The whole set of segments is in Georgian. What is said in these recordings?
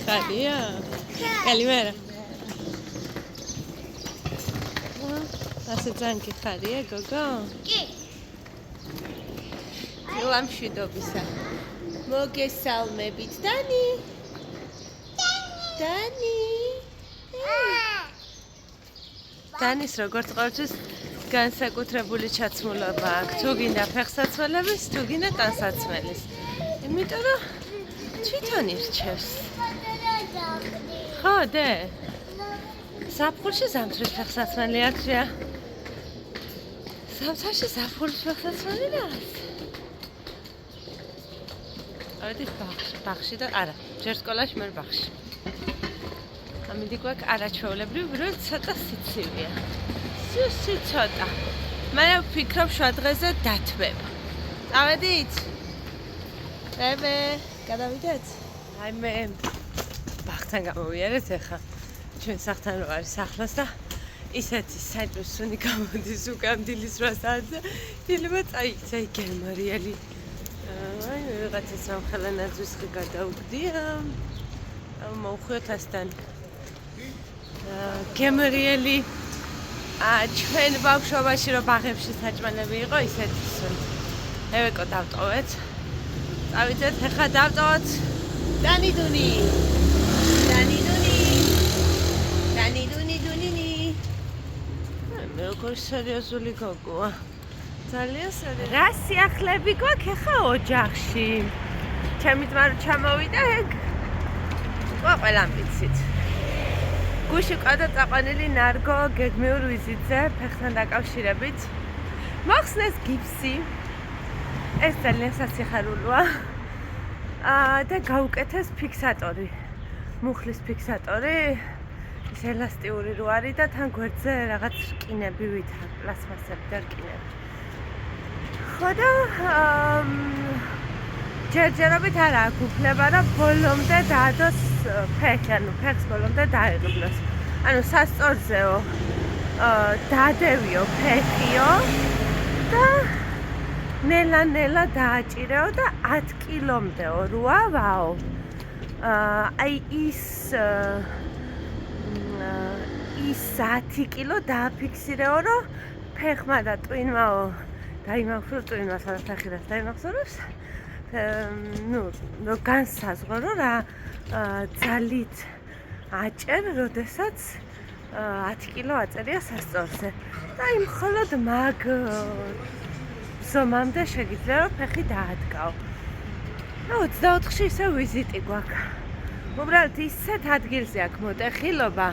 ხარია? Καλημέρα. ასე ძალიან გიხარია, გოგო? კი. ლამშვიდობისა. მოგესალმებით, დანი. დანი. დანის როგორც ყოველთვის განსაკუთრებული ჩაცმულობა აქვს. თუ გინდა ფეხსაცმელების, თუ გინდა ტანსაცმელის. იმიტომ რომ თვითონ ირჩევს. ხო, დე. ზაფხულში ზამთრის ფეხსაცმელი აქვია. ზამთარში ზაფხულის ფეხსაცმელი რაღაც. ავედი ბაღში და არა, ჯერ სკოლაში, მე ბაღში. ამიტომ გვაქვს არაჩვეულებრივი, რომ ცოტა სიცივეა. სუსი ცოტა. მე ვფიქრობ შუა დღეზე დათმება. წავედით? ბებე, გადავიდეთ? აი მე ბაღთან გამოვიარეთ ახლა. ჩვენ სახთან რო არის ახლოს და ისეთი საერთოდ სუნი გამოდის უკან დილის 8 საათზე. დილება წაიქცა გემარიელი. აი რაღაცას რომ ხელანაძვის ხი გადაუგდია. მოვხვიოთ ასთან. გემრიელი ჩვენ ბავშვობაში რომ ბაღებში საჭმელები იყო ისეთი სუნი. ევეკო დავტოვეთ. წავიდეთ ახლა დავტოვოთ დანიდუნი. მე როგორ სერიოზული გოგოა. ძალიან სერიოზული. რა სიახლეები გვაქვს ახლა ოჯახში? ჩემი ძმა რო ჩამოვიდა ეგ ყველამ ვიცით. გუში ყავდა წაყვანილი ნარგო გეგმიურ ვიზიტზე ფეხთან დაკავშირებით. მოხსნეს გიფსი. ეს ძალიან სასიხარულოა. და გაუკეთეს ფიქსატორი. მუხლის ფიქსატორი. ის ელასტიური რო არის და თან გვერდზე რაღაც რკინები ვითარ, პლასმასები და რკინები. ხო და ჯერჯერობით არ აქვს უფლება რომ ბოლომდე დაადოს ფეხი, ანუ ფეხს ბოლომდე დაეღბნოს. ანუ სასწორზეო დადევიო ფეხიო და ნელა დააჭირეო და 10 კილომდეო როა ვაო. აი ის 10 კილო დააფიქსირეო რომ ფეხმა და ტვინმაო დაიმახსოვრ ტვინმას და ფეხიდას დაიმახსოვრებს. ნუ განსაზღვრო რა ძალით აჭერ, როდესაც 10 კილო აწერია სასწორზე. და იმ მხოლოდ მაგ ზომამდე შეგიძლია რომ ფეხი დაადგაო. 24-ში ისე ვიზიტი გვაქვს. უბრალოდ ისეთ ადგილზე აქვს მოტეხილობა.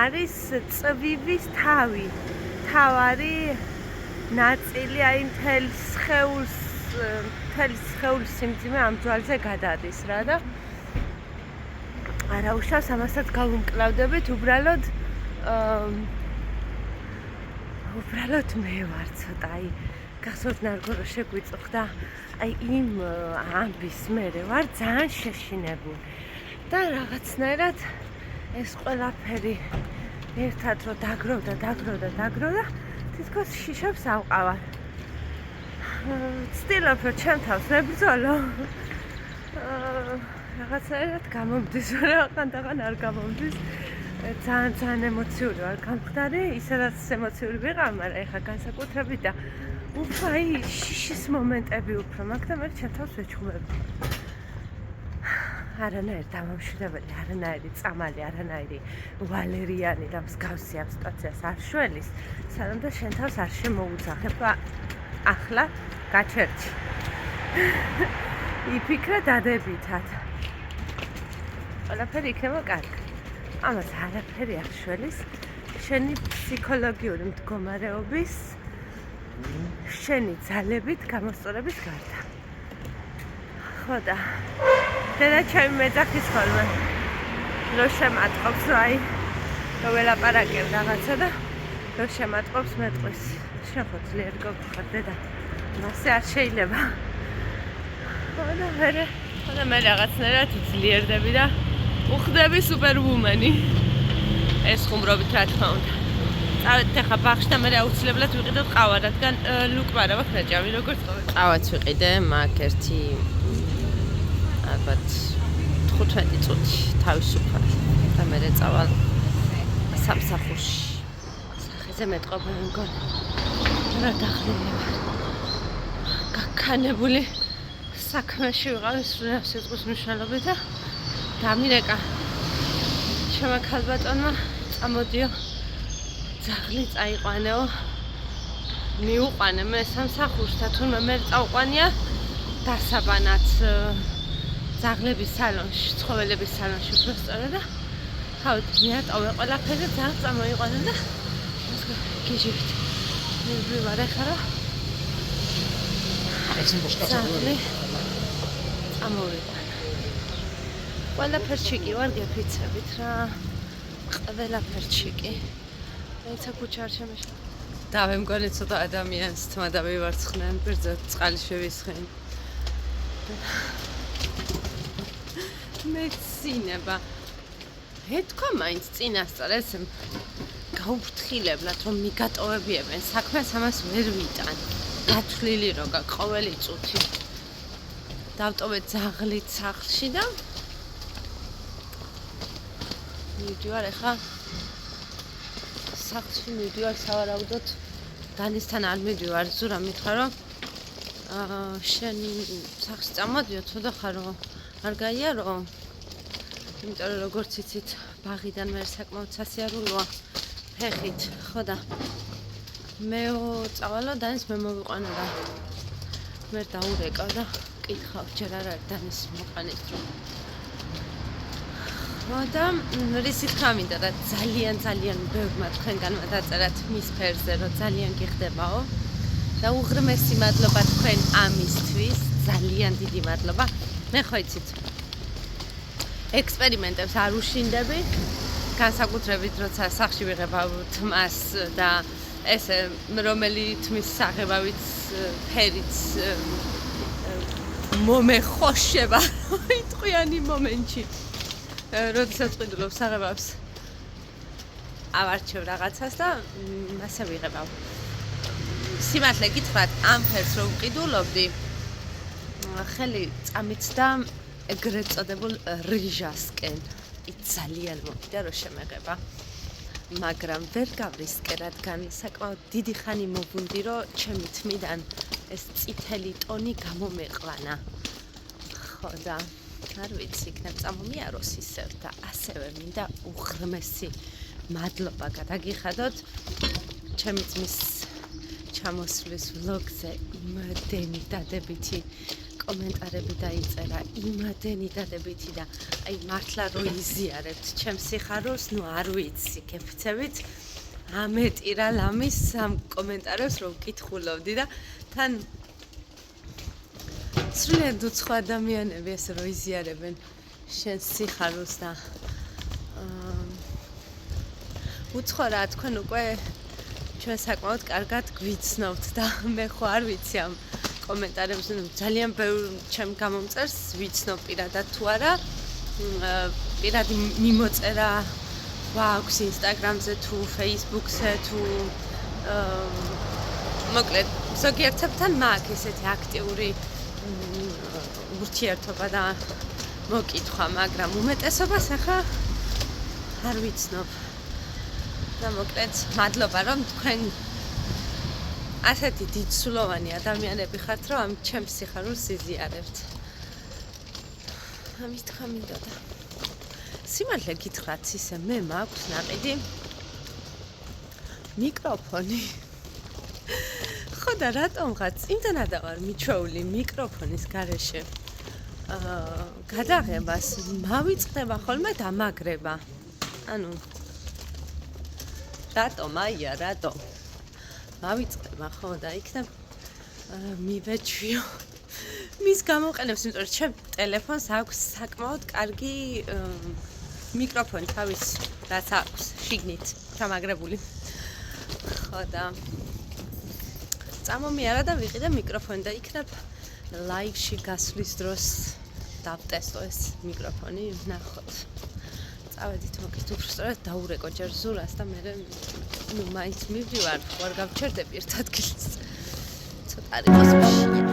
არის წვივის თავი. თავარი ნაწილი აი მთელი სხეულის სიმძიმე ამ ძვალზე გადადის რა და არა უშავს ამასაც გავუმკლავდებით უბრალოდ მე ვარ ცოტა აი გასვოთ ნარგო რო შეგვიწუხდა აი იმ ამბის მერე ვარ ძალიან შეშინებული და რაღაცნაირად ეს ყველაფერი ერთად რო დაგროვდა თითქოს შიშებს ავყავარ. ვცდილობ რომ ჩემ თავს ვებრძოლო. რაღაცნაირად გამომდის, რაღაცნაირად არ გამომდის. ძალიან ემოციური ვარ გამხდარი, ისედაც ემოციური ვიყავ, მაგრამ ეხლა განსაკუთრებით და უფრო აი შიშის მომენტები უფრო მაქვს და მე ჩემ თავს ვეჩხუბები. არანაირი დამამშვიდებელი, არანაირი წამალი, არანაირი ვალერიანი და მსგავსი ამ სიტუაციას არ შველის, სანამ შენ თავს არ შემოუძახებ ახლა გაჩერჩი. იფიქრე დადებითად. ყველაფერი იქნება კარგი. ამას არაფერი არ შველის, შენი ფსიქოლოგიური მდგომარეობის, შენი ძალებით გამოსწორების გარდა. ხო და დედა ჩემი მეძახის ხოლმე რო შემატყობს რომ აი რო ველაპარაკებ რაღაცა და რო შემატყობს მეტყვის შენ ხო ძლიერი გოგო ხარ დედა მასე არ შეიძლება ხო და მე რაღაცნაირად ძლიერდები და უხდები სუპერვუმენი ეს ხუმრობით რა თქმა უნდა წავედით ახლა ბაღში და მე აუცილებლად ვიყიდოთ ყავა რადგან ლუკმარა ვაქვს ნაჭამი როგორც ყოველთვის ყავაც ვიყიდე მაგ ერთი ალბათ 15 წუთი თავისუფალი და მე წავალ სამსახურში. სახეზე მეტყობა მგონი. რა დახლილება. გაქანებული საქმეში ვიყავი სრულად სიტყვის მნიშვნელობით და დამირეკა. ჩემო ქალბატონმა წამოდიო ძაღლი წაიყვანეო. მიუყვანე მე სამსახურს და თუნდაც მე წავყვანია დასაბანად ძაღლების სალონში, ცხოველების სალონში უფრო სწორად და თავით მიატოვე ყველაფერი და წამოიყვანე და გიჟივით. მე ვარ ახლა ძაღლი წამოვიყვანე. ყველაფერში კი ვარ გეფიცებით რა. ყველაფერში კი. ეცა ქუჩა არ შემეშა. დავე მგონი ცოტა ადამიანს თმა დავივარცხნენ, ბერძად წყალი შევისხენ. მეცინება. ეთქვა მაინც წინასწარ ეს გაუფრთხილებლად რომ მიგატოვებიებენ საქმეს ამას ვერ ვიტან. გათვლილი როგა ყოველი წუთი. დავტოვე ძაღლით სახლში და მივდივარ ახლა სახლში მივდივარ სავარაუდოდ დანისთან არ მივდივარ ზურა მითხრა რომ შენი სახლში წამოდიო ცოტა ხარო არ გაიარო იმიტომ რომ როგორც იცით ბაღიდან მე საკმაოდ სასიარულოა ფეხით ხო და მე წავალო დანის მე მოვიყვანო და მე დაურეკა და კითხავ ჯერ არ არის დანის მოყანით რომ და რისი თქვა მინდა და ძალიან ბევრმა თქვენგანმა დაწერათ მის ფერზე რომ ძალიან გიხდებაო და უღრმესი მადლობა თქვენ ამისთვის ძალიან დიდი მადლობა მე ხო იცით ექსპერიმენტებს არ უშინდები განსაკუთრებით როცა სახში ვიღებავ თმას და ესე რომელი თმის საღებავით ფერიც მომეხოშება იტყვიანი მომენტში როდესაც ყიდულობ საღებავს ავარჩევ რაღაცას და ასე ვიღებავ სიმართლე გითხრათ ამ ფერს რომ ვყიდულობდი ხელი წამიცდა ეგრეთ წოდებულ რიჟასკენ ძალიან მოვიდა რომ შემეღება მაგრამ ვერ გავრისკე რადგან საკმაოდ დიდი ხანი მოვუნდი რომ ჩემი თმიდან ეს წითელი ტონი გამომეყვანა ხო და არ ვიცი იქნებ წამომიაროს ისევ და ასევე მინდა უღრმესი მადლობა გადაგიხადოთ ჩემი ძმის ჩამოსვლის ვლოგზე იმდენი დადებითი კომენტარები დაიწერა იმდენი დადებითი და აი მართლა რო იზიარებთ ჩემს სიხაროს ნუ არ ვიცი გეფიცებით ამეტი რა ლამის ამ კომენტარებს რო ვკითხულობდი და თან სრულიად უცხო ადამიანები ესე რო იზიარებენ შენს სიხაროს და უცხო რა თქვენ უკვე ჩვენ საკმაოდ კარგად გვიცნობთ და მე ხო არ ვიცი ამ კომენტარებს ძალიან ბევრ ჩემ გამომწერს ვიცნობ პირადად თუ არა პირადი მიმოწერა გვაქვს ინსტაგრამზე თუ ფეისბუქზე თუ მოკლედ ზოგიერთებთან მაქვს ესეთი აქტიური ურთიერთობა და მოკითხვა მაგრამ უმეტესობას ახლა არ ვიცნობ და მოკლედ მადლობა რომ თქვენ ასეთი დიდსულოვანი ადამიანები ხართ რომ ამ ჩემს სიხარულს იზიარებთ ამის თქვა მინდოდა სიმართლე გითხრათ ისე მე მაქვს ნაყიდი მიკროფონი ხო და რატომღაც იმდანად ვარ მიჩვეული მიკროფონის გარეშე გადაღებას მავიწყდება ხოლმე დამაგრება ანუ რატომ აია რატომ მავიწყდება ხო და იქნებ მივეჩვიო მის გამოყენებს იმიტომ რომ ჩემ ტელეფონს აქვს საკმაოდ კარგი მიკროფონი თავის რაც აქვს შიგნით დამაგრებული ხო და წამომიარა და ვიყიდე მიკროფონი და იქნებ ლაივში გასვლის დროს დავტესტო ეს მიკროფონი ნახოთ წავედით მოკლედ უფრო სწორად დაურეკო ჯერ ზურას და მე ნუ მაინც მივდივარ ვარ გავჩერდები ერთ ადგილს ცოტა არის მოსმშია